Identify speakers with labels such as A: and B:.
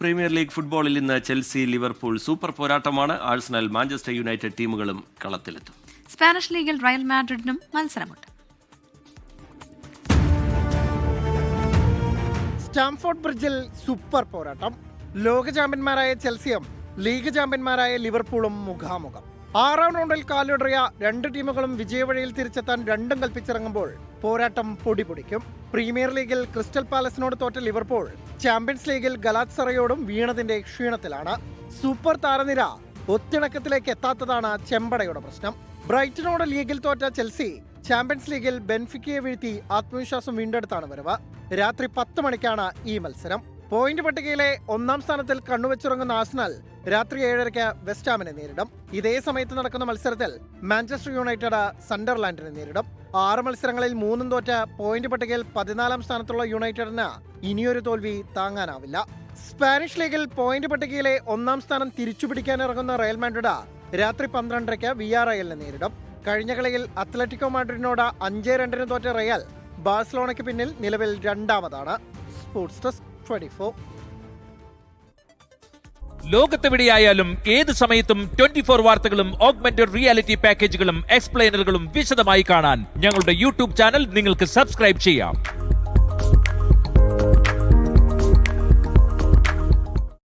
A: Premier league ഫുട്ബോളിൽ ഇന്ന് Chelsea Liverpool super പോരാട്ടമാണ്. ആഴ്സണൽ മാഞ്ചസ്റ്റർ യുണൈറ്റഡ് ടീമുകളും കളത്തിലെത്തും.
B: സ്പാനിഷ് ലീഗിൽ റയൽ മാഡ്രിഡിനും മത്സരമുണ്ട്.
C: സ്റ്റാംഫോർഡ് ബ്രിഡ്ജിൽ സൂപ്പർ പോരാട്ടം. ലോക ചാമ്പ്യന്മാരായ ചെൽസിയും ലീഗ് ചാമ്പ്യന്മാരായ ലിവർപൂളും മുഖാമുഖം. 6ാം റൗണ്ടിൽ കാലിടറിയ രണ്ട് ടീമുകളും വിജയവഴിയിൽ തിരിച്ചെത്താൻ രണ്ടും കൽപ്പിച്ചിറങ്ങുമ്പോൾ പോരാട്ടം പൊടിപൊടിക്കും. പ്രീമിയർ ലീഗിൽ ക്രിസ്റ്റൽ പാലസിനോട് തോറ്റ ലിവർപൂൾ ചാമ്പ്യൻസ് ലീഗിൽ ഗലാത്സറയോടും വീണതിന്റെ ക്ഷീണത്തിലാണ്. സൂപ്പർ താരനിര ഒത്തിണക്കത്തിലേക്ക് എത്താത്തതാണ് ചെമ്പടയുടെ പ്രശ്നം. ബ്രൈറ്റനോട് ലീഗിൽ തോറ്റ ചെൽസി ചാമ്പ്യൻസ് ലീഗിൽ ബെൻഫിക്കയെ വീഴ്ത്തി ആത്മവിശ്വാസം വീണ്ടെടുത്താണ് വരവ്. രാത്രി 10 മണിക്കാണ് ഈ മത്സരം. പോയിന്റ് പട്ടികയിലെ 1ാം സ്ഥാനത്തിൽ കണ്ണുവെച്ചുറങ്ങുന്ന ആഴ്സണൽ രാത്രി 7:30 വെസ്റ്റ് ഹാമിനെ നേരിടും. ഇതേ സമയത്ത് നടക്കുന്ന മത്സരത്തിൽ മാഞ്ചസ്റ്റർ യുണൈറ്റഡ് സണ്ടർലാൻഡിനെ നേരിടും. 6 മത്സരങ്ങളിൽ 3 തോറ്റ പോയിന്റ് പട്ടികയിൽ 14ാം സ്ഥാനത്തുള്ള യുണൈറ്റഡിന് ഇനിയൊരു തോൽവി താങ്ങാനാവില്ല. സ്പാനിഷ് ലീഗിൽ പോയിന്റ് പട്ടികയിലെ 1ാം സ്ഥാനം തിരിച്ചുപിടിക്കാനിറങ്ങുന്ന റയൽ മാഡ്രിഡ് രാത്രി 12:30 വിയ്യാറയലിനെ നേരിടും. കഴിഞ്ഞ കളിയിൽ അത്ലറ്റിക്കോ മാഡ്രിഡിനോട് 5-2 തോറ്റ റയൽ ബാഴ്സലോണയ്ക്ക് പിന്നിൽ നിലവിൽ 2ാമതാണ്. Sports desk 24.
D: ലോകത്തെവിടെയായാലും ഏത് സമയത്തും 24 വാർത്തകളും ഓഗ്മെന്റഡ് റിയാലിറ്റി പാക്കേജുകളും എക്സ്പ്ലെയിനറുകളും വിശദമായി കാണാൻ ഞങ്ങളുടെ യൂട്യൂബ് ചാനൽ നിങ്ങൾക്ക് സബ്സ്ക്രൈബ് ചെയ്യാം.